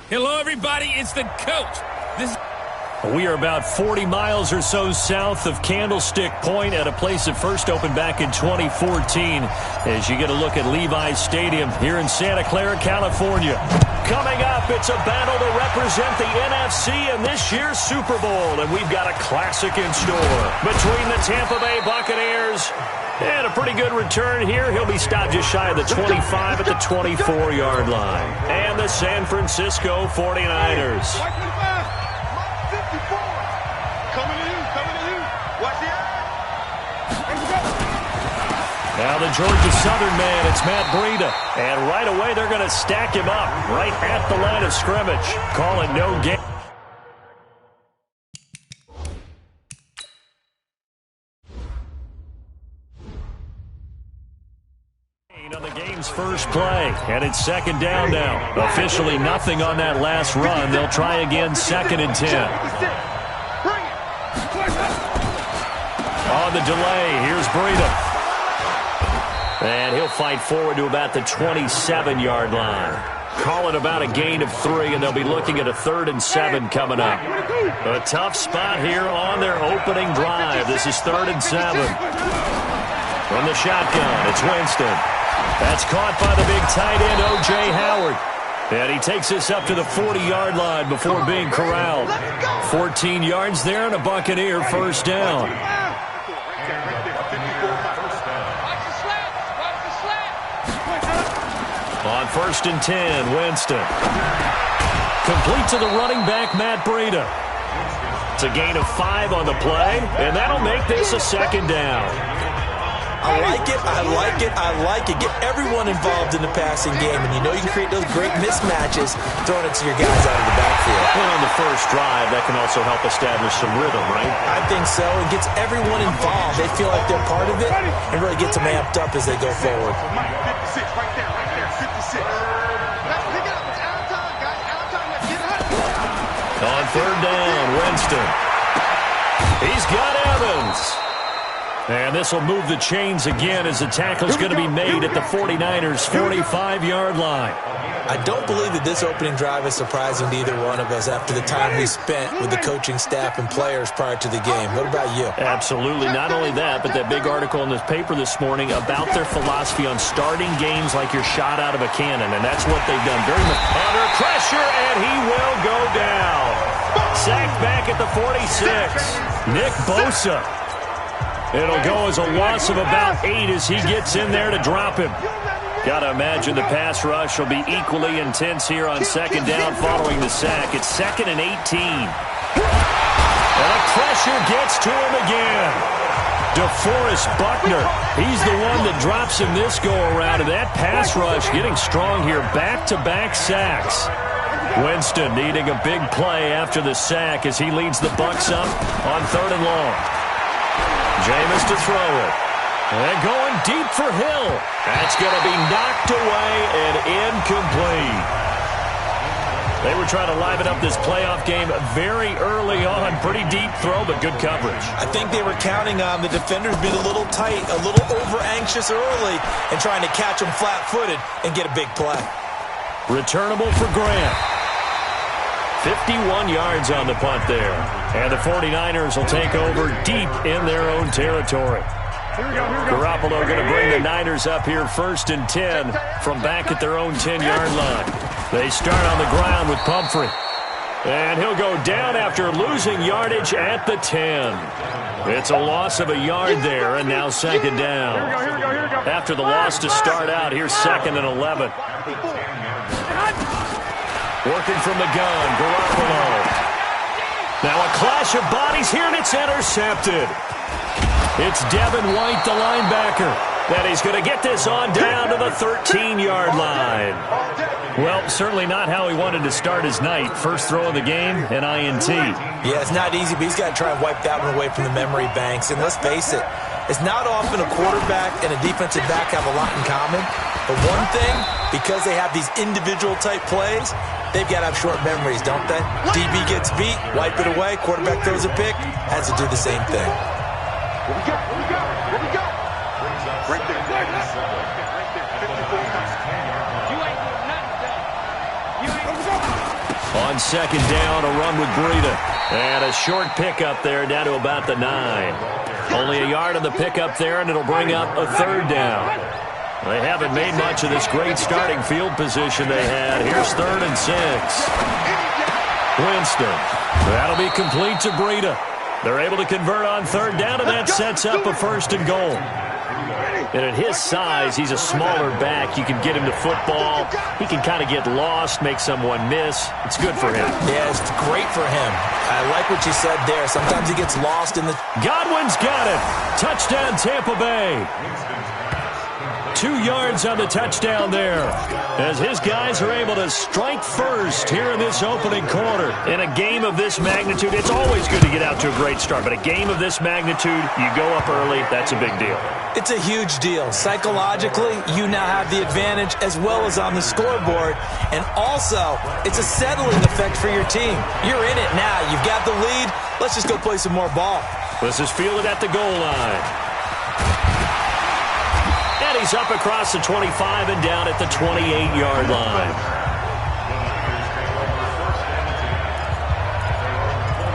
Hello, everybody. It's the coach. We are about 40 miles or so south of Candlestick Point at a place that first opened back in 2014 as you get a look at Levi's Stadium here in Santa Clara, California. Coming up, it's a battle to represent the NFC in this year's Super Bowl, and we've got a classic in store between the Tampa Bay Buccaneers and a pretty good return here. He'll be stopped just shy of the 25 at the 24-yard line. And the San Francisco 49ers. Now the Georgia Southern man, it's Matt Breida. And right away they're going to stack him up right at the line of scrimmage. Calling no game. On the game's first play, and it's second down now. Officially nothing on that last run. They'll try again, 2nd and 10. On the delay, here's Breida. And he'll fight forward to about the 27-yard line. Call it about a gain of 3, and they'll be looking at a 3rd and 7 coming up. A tough spot here on their opening drive. This is 3rd and 7. From the shotgun, it's Winston. That's caught by the big tight end, O.J. Howard. And he takes this up to the 40-yard line before being corralled. 14 yards there and a Buccaneer first down. On 1st and 10, Winston. Complete to the running back, Matt Breida. It's a gain of 5 on the play, and that'll make this a 2nd down. I like it, I like it, I like it. Get everyone involved in the passing game, and you know you can create those great mismatches throwing it to your guys out of the backfield. And on the first drive, that can also help establish some rhythm, right? I think so. It gets everyone involved. They feel like they're part of it and really gets them amped up as they go forward. 56 right there, 56. Let's pick it up. It's out of time, guys. Out of time. Let's get it. On 3rd down, Winston. He's got Evans. And this will move the chains again as the tackle's going to be made at the 49ers' 45-yard line. I don't believe that this opening drive is surprising to either one of us after the time we spent with the coaching staff and players prior to the game. What about you? Absolutely. Not only that, but that big article in this paper this morning about their philosophy on starting games like you're shot out of a cannon, and that's what they've done. Very much under pressure, and he will go down. Sacked back at the 46. Nick Bosa. It'll go as a loss of about 8 as he gets in there to drop him. Got to imagine the pass rush will be equally intense here on 2nd down following the sack. It's 2nd and 18. And the pressure gets to him again. DeForest Buckner, he's the one that drops him this go-around. And that pass rush getting strong here. Back-to-back sacks. Winston needing a big play after the sack as he leads the Bucs up on 3rd and long. Jameis to throw it. And going deep for Hill. That's going to be knocked away and incomplete. They were trying to liven up this playoff game very early on. Pretty deep throw, but good coverage. I think they were counting on the defenders being a little tight, a little over-anxious early, and trying to catch them flat-footed and get a big play. Returnable for Grant. 51 yards on the punt there. And the 49ers will take over deep in their own territory. Garoppolo going to bring the Niners up here 1st and 10 from back at their own 10-yard line. They start on the ground with Pumphrey. And he'll go down after losing yardage at the 10. It's a loss of a yard there, and now 2nd down. After the loss to start out, here's 2nd and 11. Working from the gun, Garoppolo. Now a clash of bodies here, and it's intercepted. It's Devin White, the linebacker. Then he's going to get this on down to the 13-yard line. Well, certainly not how he wanted to start his night. First throw of the game, an INT. Yeah, it's not easy, but he's got to try and wipe that one away from the memory banks. And let's face it, it's not often a quarterback and a defensive back have a lot in common. But one thing, because they have these individual-type plays, they've got to have short memories, don't they? DB gets beat, wipe it away, quarterback throws a pick, has to do the same thing. Where we go? Where we go? Where we go? Right there. Right there. 54 times. You ain't doing nothing today. You ain't doing nothing. On second down, a run with Breida. And a short pickup there down to about the 9. Only a yard on the pickup there, and it'll bring up a third down. They haven't made much of this great starting field position they had. Here's 3rd and 6. Winston. That'll be complete to Breida. They're able to convert on third down, and that sets up a 1st and goal. And at his size, he's a smaller back. You can get him to football. He can kind of get lost, make someone miss. It's good for him. Yeah, it's great for him. I like what you said there. Sometimes he gets lost in the... Godwin's got it. Touchdown, Tampa Bay. 2 yards on the touchdown there, as his guys are able to strike first here in this opening quarter. In a game of this magnitude, it's always good to get out to a great start, but a game of this magnitude, you go up early, that's a big deal. It's a huge deal. Psychologically, you now have the advantage as well as on the scoreboard, and also, it's a settling effect for your team. You're in it now. You've got the lead. Let's just go play some more ball. This is fielded at the goal line. And he's up across the 25 and down at the 28-yard line.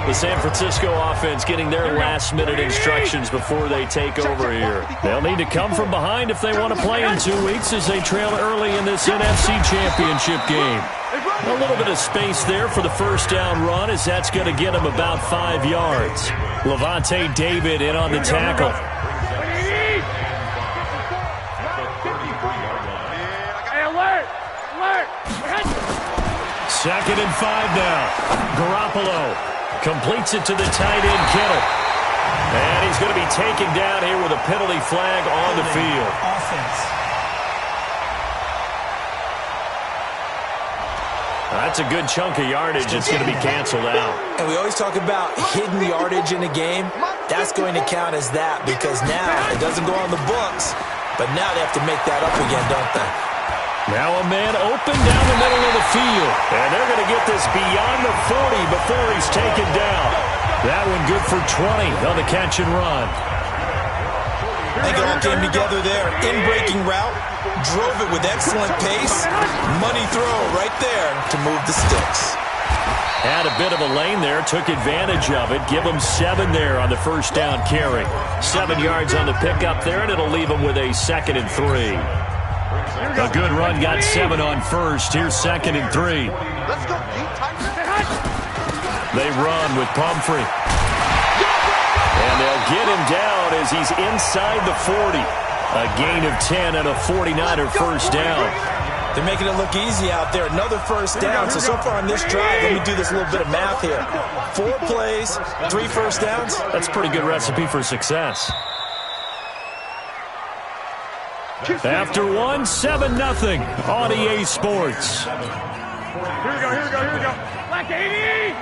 The San Francisco offense getting their last-minute instructions before they take over here. They'll need to come from behind if they want to play in 2 weeks as they trail early in this NFC Championship game. A little bit of space there for the first down run, as that's going to get him about 5 yards. Levante David in on the tackle. Second and 5 now. Garoppolo completes it to the tight end, Kittle. And he's going to be taken down here with a penalty flag on the field. That's a good chunk of yardage. It's going to be canceled out. And we always talk about hidden yardage in a game. That's going to count as that, because now it doesn't go on the books, but now they have to make that up again, don't they? Now a man open down the middle of the field. And they're going to get this beyond the 40 before he's taken down. That one good for 20 on the catch and run. I think it all came together there. In-breaking route, drove it with excellent pace. Money throw right there to move the sticks. Had a bit of a lane there, took advantage of it. Give him 7 there on the first down carry. 7 yards on the pickup there, and it'll leave him with a 2nd and 3. A good run, got 7 on first. Here's 2nd and 3. Let's go, They run with Pumphrey. And they'll get him down as he's inside the 40. A gain of 10 and a 49er first down. They're making it look easy out there. Another first down. So far on this drive, let me do this little bit of math here. 4 plays, 3 first downs. That's a pretty good recipe for success. After 1, 7-0 on EA Sports. Here we go. Black 80!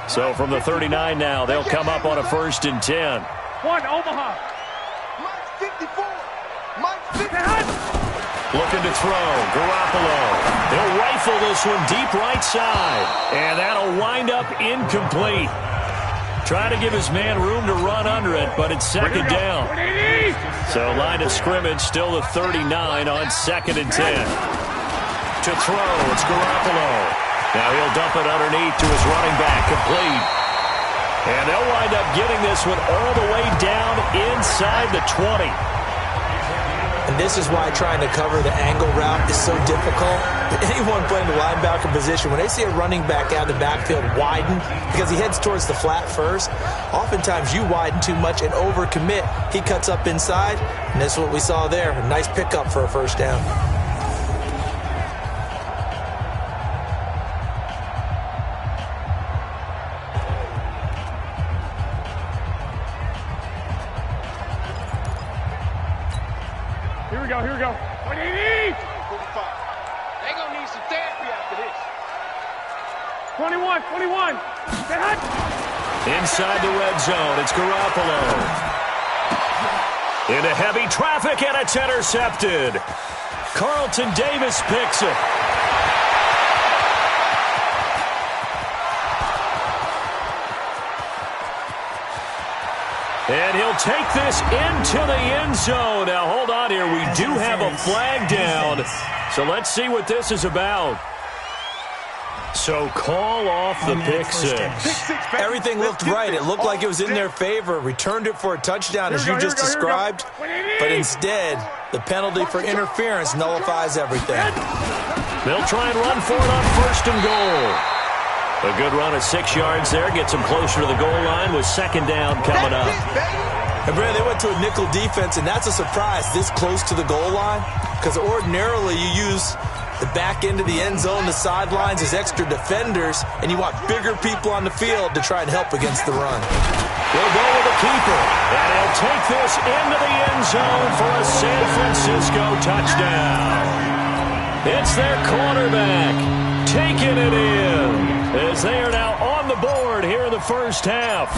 So from the 39 now, they'll come up on a 1st and 10. 1, Omaha. Mike's 54. Mike's 50. Looking to throw. Garoppolo. He'll rifle this one deep right side. And that'll wind up incomplete. Trying to give his man room to run under it, but it's 2nd down. So line of scrimmage still the 39 on 2nd and 10. To throw, it's Garoppolo. Now he'll dump it underneath to his running back, complete. And they'll wind up getting this one all the way down inside the 20. And this is why trying to cover the angle route is so difficult. Anyone playing the linebacker position, when they see a running back out of the backfield widen, because he heads towards the flat first, oftentimes you widen too much and overcommit. He cuts up inside, and that's what we saw there. A nice pickup for a first down. Here we go. 180! 45. They gonna need some therapy after this. 21. Inside the red zone, it's Garoppolo. Into heavy traffic, and it's intercepted. Carlton Davis picks it. And he'll take this into the end zone. Now, hold on here. We do have a flag down. So let's see what this is about. So call off the pick six. Everything looked right. It looked like it was in their favor. Returned it for a touchdown, as you just described. But instead, the penalty for interference nullifies everything. They'll try and run for it on 1st and goal. A good run of 6 yards there. Gets them closer to the goal line with 2nd down coming up. And Brad, they went to a nickel defense, and that's a surprise this close to the goal line. Because ordinarily you use the back end of the end zone, the sidelines as extra defenders, and you want bigger people on the field to try and help against the run. We'll go with the keeper, and he'll take this into the end zone for a San Francisco touchdown. It's their quarterback taking it in as they are now on the board here in the first half.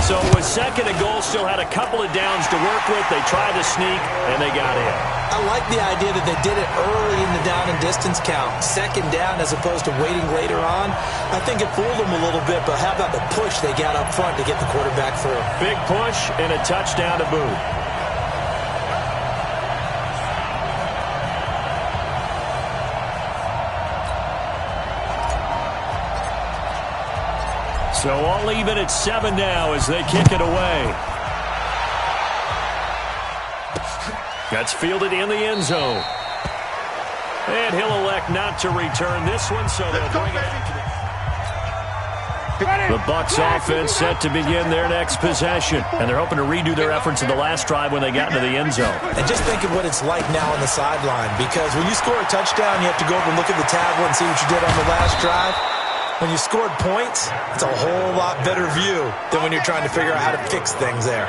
So with 2nd and goal, still had a couple of downs to work with. They tried to sneak, and they got in. I like the idea that they did it early in the down and distance count. 2nd down as opposed to waiting later on. I think it fooled them a little bit, but how about the push they got up front to get the quarterback through? Big push and a touchdown to boot. So all even at 7 now as they kick it away. That's fielded in the end zone. And he'll elect not to return this one, so they'll bring it up. The Bucs offense set to begin their next possession. And they're hoping to redo their efforts in the last drive when they got into the end zone. And just think of what it's like now on the sideline. Because when you score a touchdown, you have to go over and look at the tablet and see what you did on the last drive. When you scored points, it's a whole lot better view than when you're trying to figure out how to fix things there.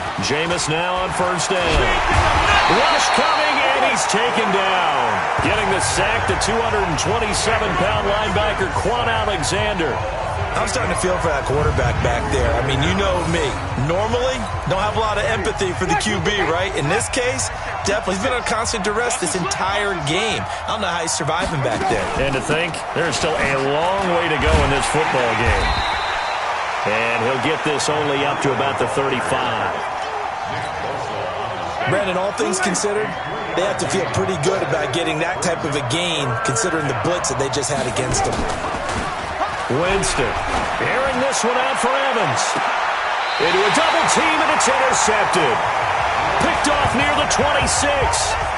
Jameis now on first down. Rush coming, and he's taken down. Getting the sack, the 227-pound linebacker, Quan Alexander. I'm starting to feel for that quarterback back there. I mean, you know me. Normally, don't have a lot of empathy for the QB, right? In this case, definitely. He's been on constant duress this entire game. I don't know how he's surviving back there. And to think, there's still a long way to go in this football game. And he'll get this only up to about the 35. Brandon, all things considered, they have to feel pretty good about getting that type of a gain, considering the blitz that they just had against them. Winston airing this one out for Evans. Into a double team, and it's intercepted. Picked off near the 26.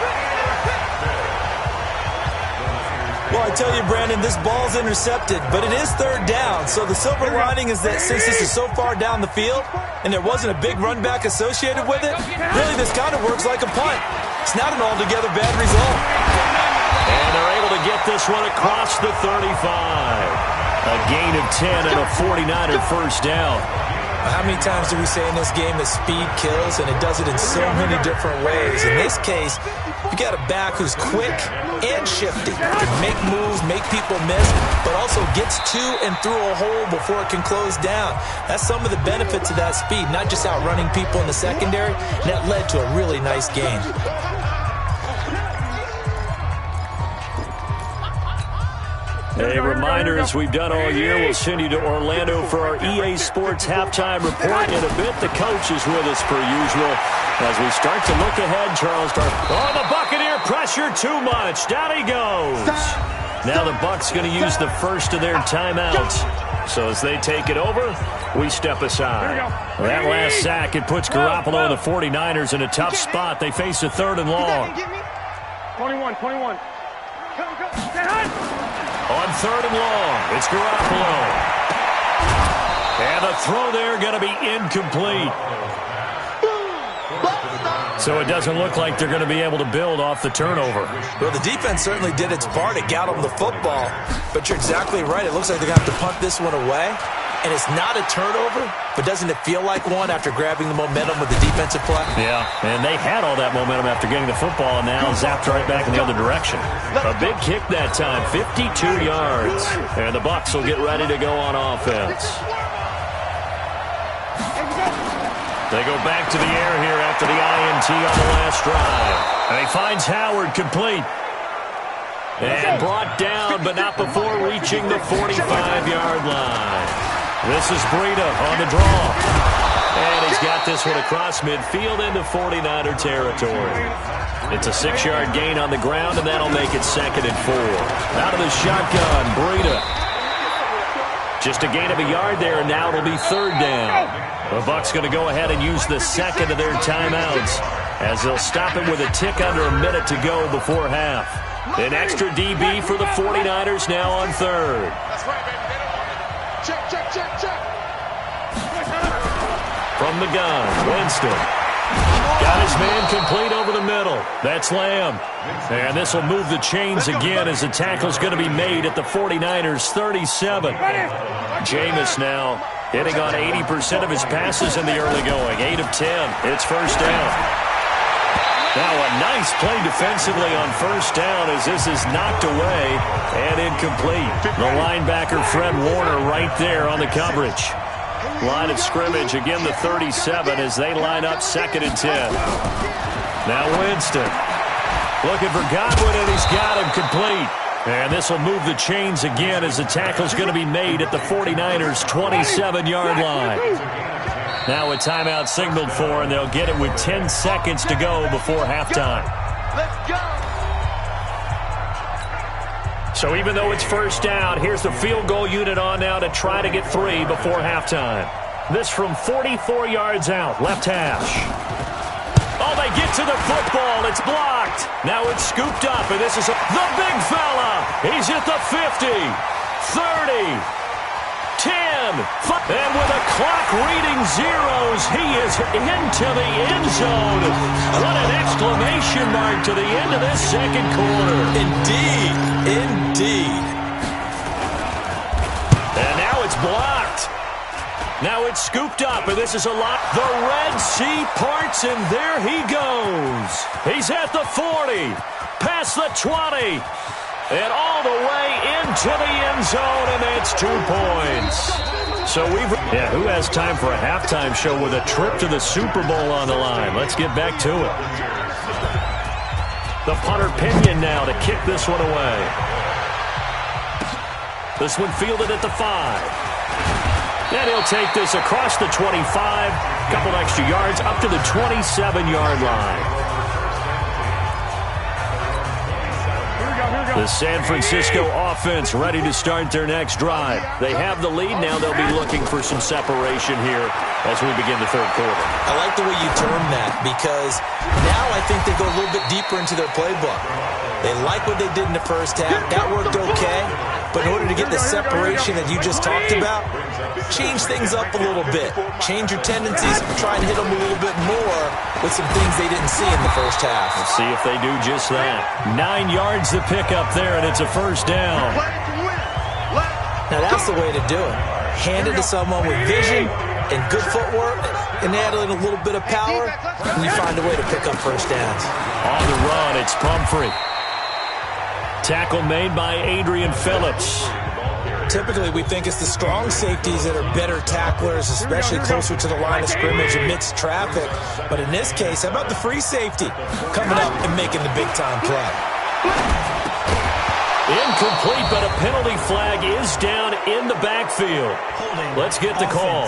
Well, I tell you, Brandon, this ball's intercepted, but it is third down. So the silver lining is that since this is so far down the field and there wasn't a big run back associated with it, really this kind of works like a punt. It's not an altogether bad result. And they're able to get this one across the 35. A gain of 10 and a 49er first down. How many times do we say in this game that speed kills, and it does it in so many different ways? In this case, you got a back who's quick and shifty, can make moves, make people miss, but also gets to and through a hole before it can close down. That's some of the benefits of that speed, not just outrunning people in the secondary, and that led to a really nice game. A reminder, as we've done all year, we'll send you to Orlando for our EA Sports halftime report. In a bit, the coach is with us per usual. As we start to look ahead, Charles Dark. Oh, the Buccaneer pressure too much. Down he goes. Now the Bucs going to use the first of their timeouts. So as they take it over, we step aside. That last sack, it puts Garoppolo and the 49ers in a tough spot. They face a third and long. 21. On third and long, it's Garoppolo. And the throw there going to be incomplete. So it doesn't look like they're going to be able to build off the turnover. Well, the defense certainly did its part. It got them the football. But you're exactly right. It looks like they're going to have to punt this one away. And it's not a turnover, but doesn't it feel like one after grabbing the momentum with the defensive play? Yeah, and they had all that momentum after getting the football, and now zapped right back in the other direction. A big kick that time, 52 yards. And the Bucs will get ready to go on offense. They go back to the air here after the INT on the last drive. And he finds Howard complete. And brought down, but not before reaching the 45-yard line. This is Breida on the draw. And he's got this one across midfield into 49er territory. It's a 6-yard gain on the ground, and that'll make it 2nd and 4. Out of the shotgun, Breida. Just a gain of a yard there, and now it'll be third down. The Bucs going to go ahead and use the second of their timeouts as they'll stop it with a tick under a minute to go before half. An extra DB for the 49ers now on third. That's right, baby. Check. From the gun, Winston. Got his man complete over the middle. That's Lamb. And this will move the chains again as the tackle's going to be made at the 49ers' 37. Jameis now hitting on 80% of his passes in the early going. 8 of 10. It's first down. Now a nice play defensively on first down as this is knocked away and incomplete. The linebacker Fred Warner right there on the coverage. Line of scrimmage, again the 37 as they line up 2nd and 10. Now Winston looking for Godwin, and he's got him complete. And this will move the chains again as the tackle's going to be made at the 49ers' 27-yard line. Now a timeout signaled for, and they'll get it with 10 seconds to go before halftime. Let's go. So even though it's first down, here's the field goal unit on now to try to get 3 before halftime. This from 44 yards out, left hash. Oh, they get to the football. It's blocked. Now it's scooped up, and this is the big fella. He's at the 50, 30, 10, 5, and with a clock reading zeros, he is into the end zone. What an exclamation mark to the end of this second quarter. Indeed. And now it's blocked. Now it's scooped up, and this is a lot. The Red Sea parts, and there he goes. He's at the 40, past the 20, and all the way into the end zone, and it's 2 points. So who has time for a halftime show with a trip to the Super Bowl on the line? Let's get back to it. The punter Pinion now to kick this one away. This one fielded at the 5. And he'll take this across the 25, couple extra yards, up to the 27-yard line. The San Francisco offense ready to start their next drive. They have the lead. Now they'll be looking for some separation here as we begin the third quarter. I like the way you term that because now I think they go a little bit deeper into their playbook. They like what they did in the first half. That worked okay. But in order to get the separation that you just talked about, change things up a little bit. Change your tendencies, try and hit them a little bit more with some things they didn't see in the first half. Let's see if they do just that. 9 yards to pick up there, and it's a first down. Now that's the way to do it. Hand it to someone with vision and good footwork, and add in a little bit of power, and you find a way to pick up first downs. On the run, it's Pumphrey. Tackle made by Adrian Phillips. Typically, we think it's the strong safeties that are better tacklers, especially closer to the line of scrimmage amidst traffic. But in this case, how about the free safety coming up and making the big-time play? Incomplete, but a penalty flag is down in the backfield. Let's get the call.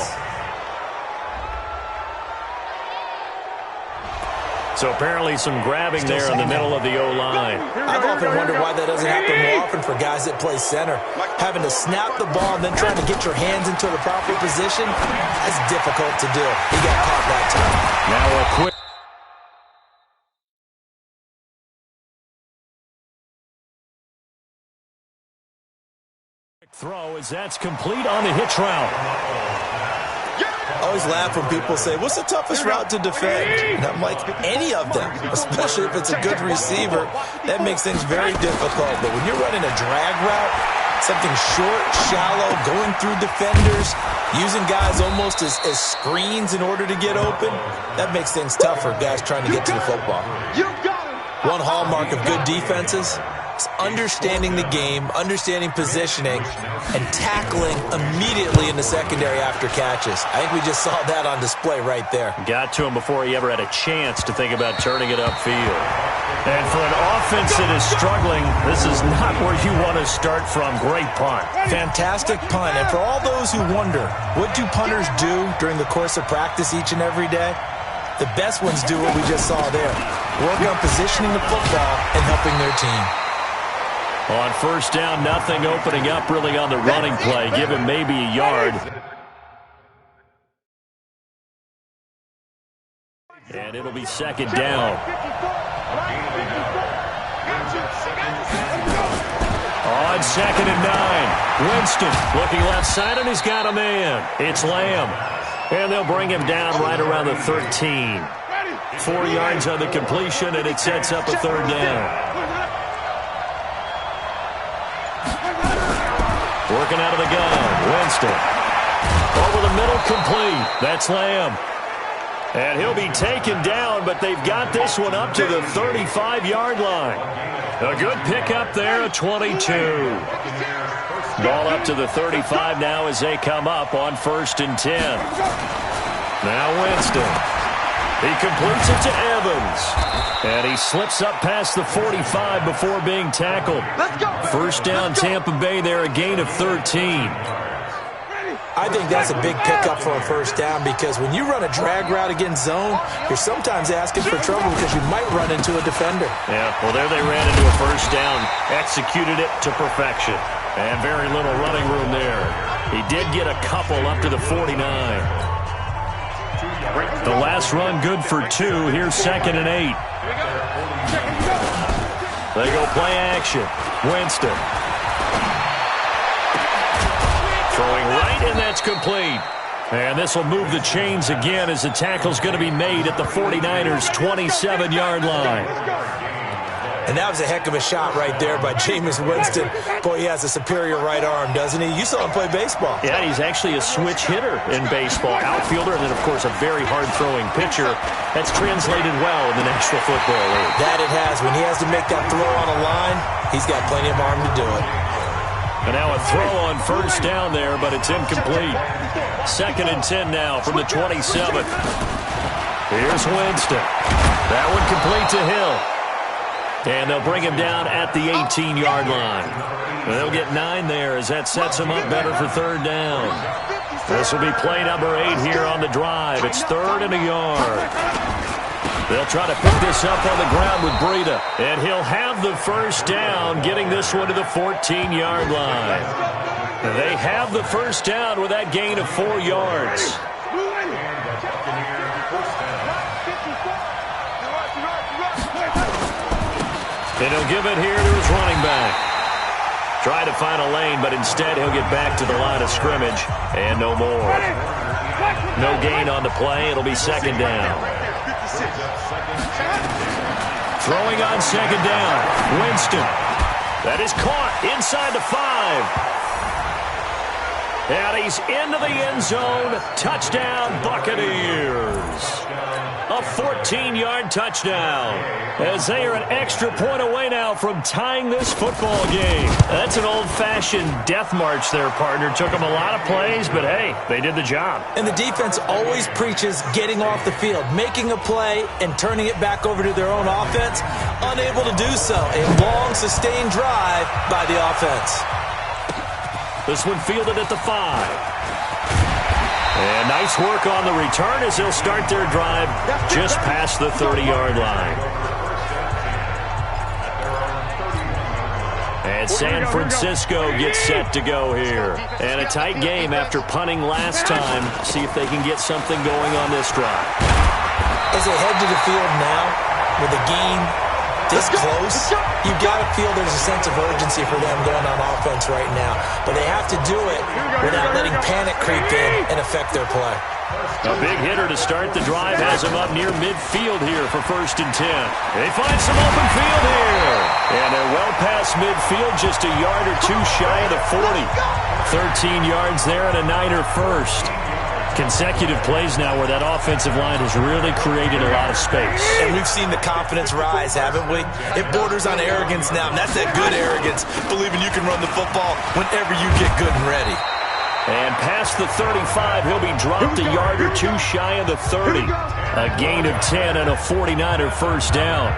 So apparently some grabbing there in the middle of the O-line. I've often wondered why that doesn't happen more often for guys that play center. Having to snap the ball and then trying to get your hands into the proper position, that's difficult to do. He got caught that time. Now a quick throw as that's complete on the hitch route. I always laugh when people say, what's the toughest route to defend? And I'm like, any of them, especially if it's a good receiver. That makes things very difficult. But when you're running a drag route, something short, shallow, going through defenders, using guys almost as screens in order to get open, that makes things tough for guys trying to get to the football. One hallmark of good defenses is understanding the game, understanding positioning, and tackling immediately in the secondary after catches. I think we just saw that on display right there. Got to him before he ever had a chance to think about turning it upfield. And for an offense that is struggling, this is not where you want to start from. Great punt. Fantastic punt. And for all those who wonder, what do punters do during the course of practice each and every day? The best ones do what we just saw there. Work on positioning the football and helping their team. On first down, nothing opening up really on the running play. Give him maybe a yard. And it'll be second down. On second and 9. Winston looking left side, and he's got a man. It's Lamb. And they'll bring him down right around the 13. 4 yards on the completion, and it sets up a third down. Working out of the gun, Winston. Over the middle, complete. That's Lamb. And he'll be taken down, but they've got this one up to the 35-yard line. A good pickup there, a 22. Ball up to the 35 now as they come up on first and 10. Now Winston. He completes it to Evans. And he slips up past the 45 before being tackled. First down, Tampa Bay there, a gain of 13. I think that's a big pickup for a first down because when you run a drag route against zone, you're sometimes asking for trouble because you might run into a defender. Yeah, well, there they ran into a first down, executed it to perfection. And very little running room there. He did get a couple up to the 49. The last run good for 2. Here's second and 8. They go play action. Winston. Throwing right, and that's complete. And this will move the chains again as the tackle's going to be made at the 49ers' 27-yard line. And that was a heck of a shot right there by Jameis Winston. Boy, he has a superior right arm, doesn't he? You saw him play baseball. Yeah, he's actually a switch hitter in baseball. Outfielder, and then, of course, a very hard-throwing pitcher. That's translated well in the National Football League. That it has. When he has to make that throw on a line, he's got plenty of arm to do it. And now a throw on first down there, but it's incomplete. 2nd and 10 now from the 27th. Here's Winston. That one complete to Hill. And they'll bring him down at the 18-yard line. They'll get 9 there as that sets him up better for 3rd down. This will be play number 8 here on the drive. It's 3rd and a yard. They'll try to pick this up on the ground with Breida. And he'll have the first down, getting this one to the 14-yard line. They have the first down with that gain of 4 yards. And he'll give it here to his running back. Try to find a lane, but instead he'll get back to the line of scrimmage. And no more. No gain on the play. It'll be 2nd down. Throwing on 2nd down. Winston. That is caught inside the 5. And he's into the end zone. Touchdown, Buccaneers. A 14-yard touchdown. As they are an extra point away now from tying this football game. That's an old-fashioned death march there, partner. Took them a lot of plays, but hey, they did the job. And the defense always preaches getting off the field, making a play, and turning it back over to their own offense. Unable to do so. A long, sustained drive by the offense. This one fielded at the 5. And nice work on the return as they'll start their drive just past the 30-yard line. And San Francisco gets set to go here. And a tight game after punting last time. See if they can get something going on this drive. As they head to the field now with a game this close, you've got to feel there's a sense of urgency for them going on offense right now. But they have to do it without letting panic creep in and affect their play. A big hitter to start the drive has him up near midfield here for 1st and 10. They find some open field here. And they're well past midfield, just a yard or 2 shy of the 40. 13 yards there and a Niner first. Consecutive plays now where that offensive line has really created a lot of space. And we've seen the confidence rise, haven't we? It borders on arrogance now, and that's that good arrogance, believing you can run the football whenever you get good and ready. And past the 35, he'll be dropped a yard or 2 shy of the 30. A gain of 10 and a 49er first down.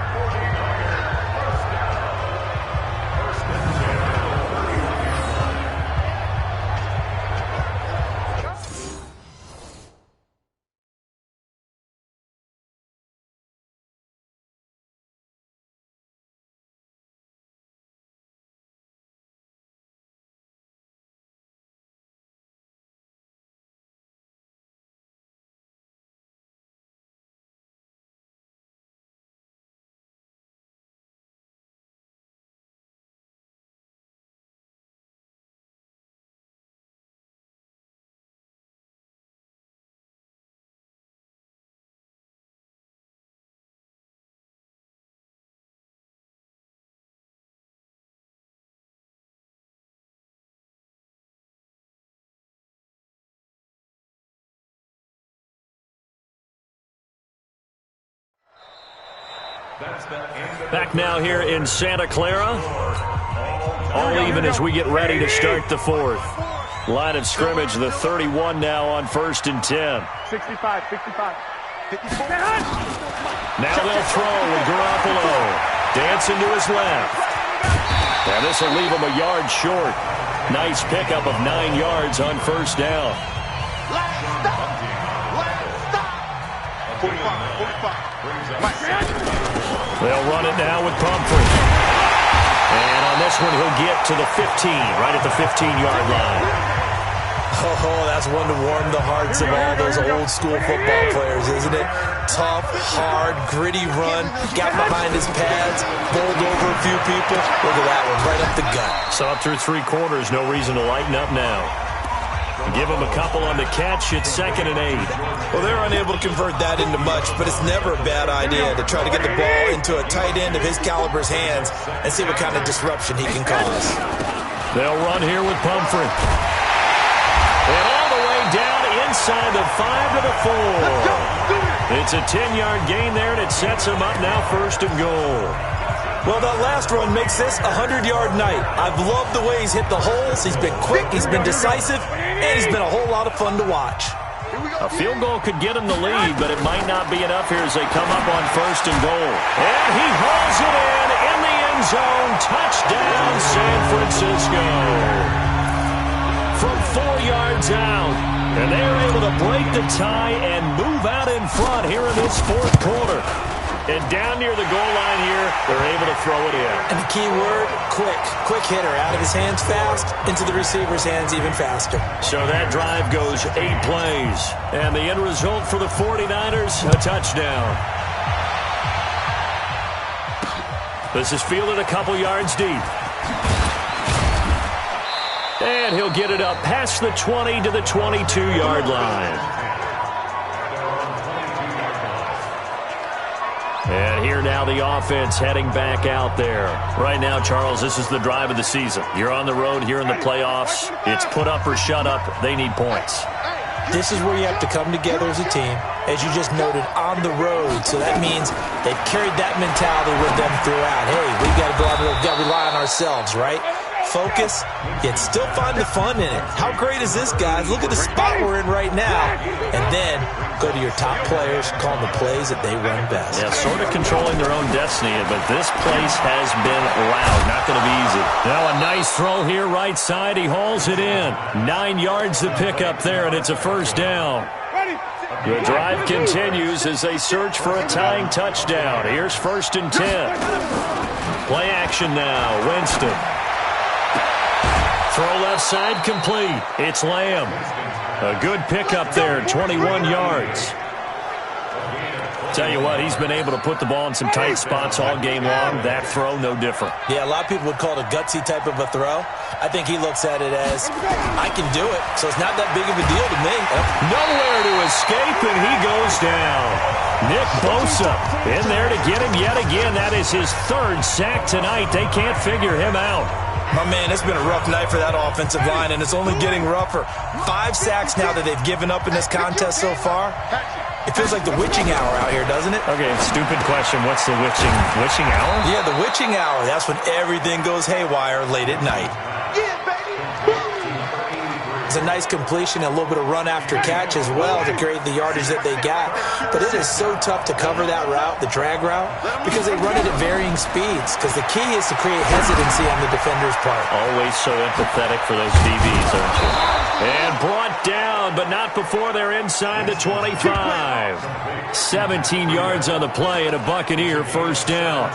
Back now here in Santa Clara. All even as we get ready to start the 4th. Line of scrimmage, the 31 now on 1st and 10. 65, 65. Now they'll throw with Garoppolo. Dancing to his left. And this will leave him a yard short. Nice pickup of 9 yards on 1st down. Last stop. 45. They'll run it now with Pumphrey. And on this one, he'll get to the 15, right at the 15-yard line. Oh, that's one to warm the hearts of all those old-school football players, isn't it? Tough, hard, gritty run. Got behind his pads, bowled over a few people. Look at that one, right up the gut. So up through 3 quarters, no reason to lighten up now. give him a couple on the catch. It's 2nd and 8. Well, they're unable to convert that into much, but it's never a bad idea to try to get the ball into a tight end of his caliber's hands and see what kind of disruption he can cause. They'll run here with Pumphrey. And all the way down inside the 5 to the 4. It's a 10-yard gain there, and it sets him up now 1st and goal. Well, that last run makes this a 100-yard night. I've loved the way he's hit the holes. He's been quick, he's been decisive, and he's been a whole lot of fun to watch. A field goal could get him the lead, but it might not be enough here as they come up on 1st and goal. And he hauls it in the end zone. Touchdown, San Francisco. From 4 yards out. And they are able to break the tie and move out in front here in this 4th quarter. And down near the goal line here, they're able to throw it in. And the key word, quick. Quick hitter. Out of his hands fast, into the receiver's hands even faster. So that drive goes 8 plays. And the end result for the 49ers, a touchdown. This is fielded a couple yards deep. And he'll get it up past the 20 to the 22-yard line. And here now the offense heading back out there. Right now, Charles, this is the drive of the season. You're on the road here in the playoffs. It's put up or shut up. They need points. This is where you have to come together as a team, as you just noted, on the road. So that means they've carried that mentality with them throughout. Hey, we've got to go out there, we've got to rely on ourselves, right? Focus, yet still find the fun in it. How great is this, guys? Look at the spot we're in right now. And then go to your top players, call them the plays that they run best. Yeah, sort of controlling their own destiny, but this place has been loud. Not going to be easy. Now a nice throw here, right side. He hauls it in. 9 yards to pick up there, and it's a 1st down. The drive continues as they search for a tying touchdown. Here's 1st and 10. Play action now. Winston. Throw left side complete. It's Lamb. A good pickup there, 21 yards. Tell you what, he's been able to put the ball in some tight spots all game long. That throw, no different. Yeah, a lot of people would call it a gutsy type of a throw. I think he looks at it as, I can do it, so it's not that big of a deal to me. Nowhere to escape, and he goes down. Nick Bosa in there to get him yet again. That is his 3rd sack tonight. They can't figure him out. My man, it's been a rough night for that offensive line, and it's only getting rougher. 5 sacks now that they've given up in this contest so far. It feels like the witching hour out here, doesn't it? Okay, stupid question. What's the witching hour? Yeah, the witching hour. That's when everything goes haywire late at night. It's a nice completion and a little bit of run after catch as well to create the yardage that they got. But it is so tough to cover that route, the drag route, because they run it at varying speeds. Because the key is to create hesitancy on the defender's part. Always so empathetic for those DBs, aren't you? And brought down, but not before they're inside the 25. 17 yards on the play and a Buccaneer 1st down.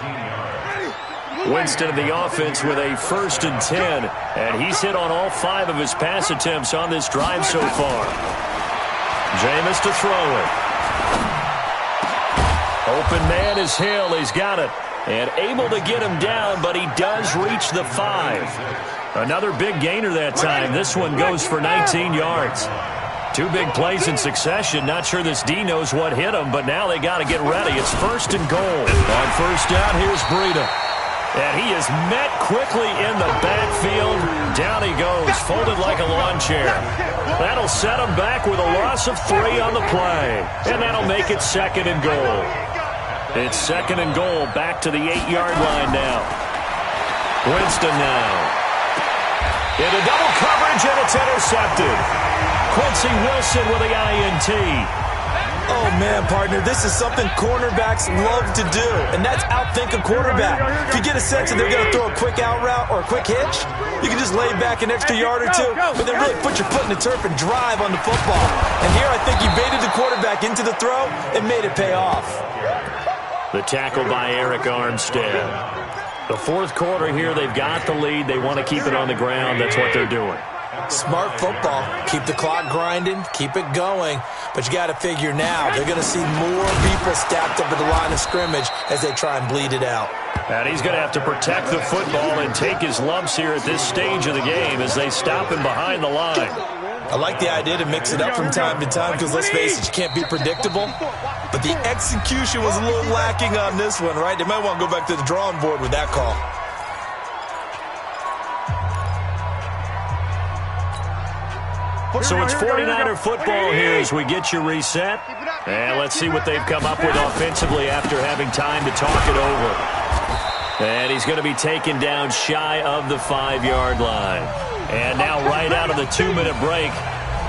Winston of the offense with a 1st and 10. And he's hit on all 5 of his pass attempts on this drive so far. Jameis to throw it. Open man is Hill. He's got it. And able to get him down, but he does reach the 5. Another big gainer that time. This one goes for 19 yards. 2 big plays in succession. Not sure this D knows what hit him, but now they got to get ready. It's 1st and goal. On 1st down, here's Breida. And he is met quickly in the backfield. Down he goes, folded like a lawn chair. That'll set him back with a loss of 3 on the play. And that'll make it 2nd and goal. It's 2nd and goal, back to the 8-yard line now. Winston now. Into double coverage, and it's intercepted. Quincy Wilson with the INT. Oh, man, partner, this is something cornerbacks love to do, and that's outthink a quarterback. If you get a sense that they're going to throw a quick out route or a quick hitch, you can just lay back an extra yard or 2, but then really put your foot in the turf and drive on the football. And here I think he baited the quarterback into the throw and made it pay off. The tackle by Eric Armstead. The 4th quarter here, they've got the lead. They want to keep it on the ground. That's what they're doing. Smart football. Keep the clock grinding. Keep it going. But you got to figure now, they're going to see more people stacked up at the line of scrimmage as they try and bleed it out. And he's going to have to protect the football and take his lumps here at this stage of the game as they stop him behind the line. I like the idea to mix it up from time to time because, let's face it, you can't be predictable. But the execution was a little lacking on this one, right? They might want to go back to the drawing board with that call. So it's 49er football here as we get you reset. And let's see what they've come up with offensively after having time to talk it over. And he's going to be taken down shy of the 5-yard line. And now right out of the 2-minute break,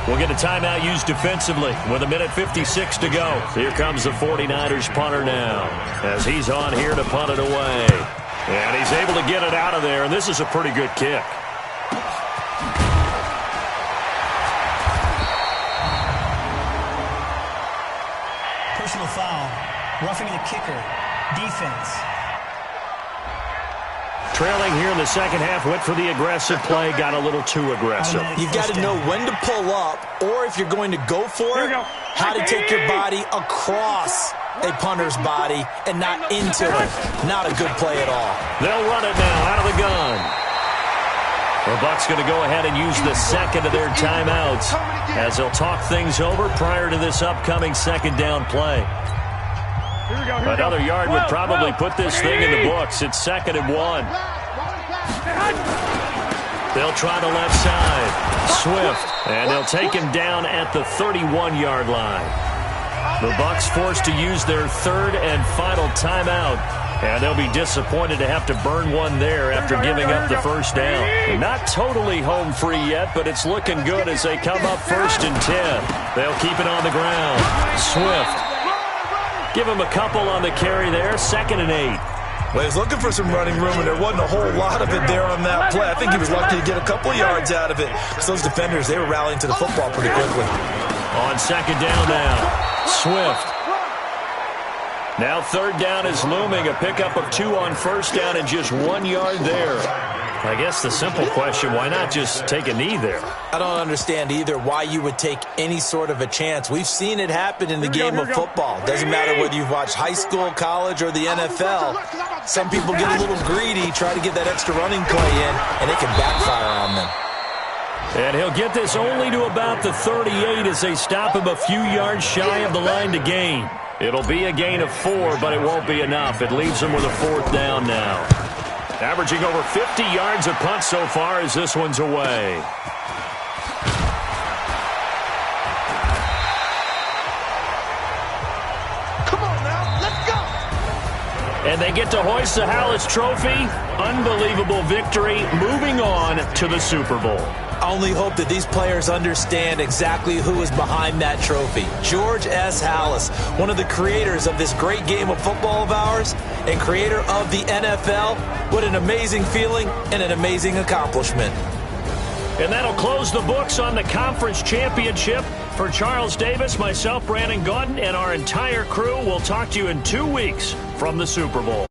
we'll get a timeout used defensively with 1:56 to go. Here comes the 49ers punter now as he's on here to punt it away. And he's able to get it out of there, and this is a pretty good kick. Personal foul, roughing the kicker, defense. Trailing here in the second half, went for the aggressive play, got a little too aggressive. You've got to know when to pull up, or if you're going to go for it, how to take your body across a punter's body and not into it. Not a good play at all. They'll run it now out of the gun. The Bucs going to go ahead and use the second of their timeouts as they'll talk things over prior to this upcoming second down play. Another yard would probably put this thing in the books. It's 2nd and 1. They'll try the left side. Swift, and they'll take him down at the 31-yard line. The Bucs forced to use their third and final timeout, and they'll be disappointed to have to burn one there after giving up the first down. They're not totally home free yet, but it's looking good as they come up 1st and 10. They'll keep it on the ground. Swift. Give him a couple on the carry there, 2nd and 8. Well, he was looking for some running room, and there wasn't a whole lot of it there on that play. I think he was lucky to get a couple of yards out of it. Because those defenders, they were rallying to the football pretty quickly. On 2nd down now, Swift. Now 3rd down is looming, a pickup of 2 on 1st down and just 1 yard there. I guess the simple question, why not just take a knee there? I don't understand either why you would take any sort of a chance. We've seen it happen in the game of football. Doesn't matter whether you've watched high school, college, or the NFL. Some people get a little greedy, try to get that extra running play in, and it can backfire on them. And he'll get this only to about the 38 as they stop him a few yards shy of the line to gain. It'll be a gain of 4, but it won't be enough. It leaves him with a 4th down now. Averaging over 50 yards a punt so far as this one's away. Come on now, let's go. And they get to hoist the Hallis Trophy. Unbelievable victory. Moving on to the Super Bowl. I only hope that these players understand exactly who is behind that trophy. George S. Hallis, one of the creators of this great game of football of ours and creator of the NFL. What an amazing feeling and an amazing accomplishment. And that'll close the books on the conference championship. For Charles Davis, myself, Brandon Gaudin, and our entire crew, we'll talk to you in 2 weeks from the Super Bowl.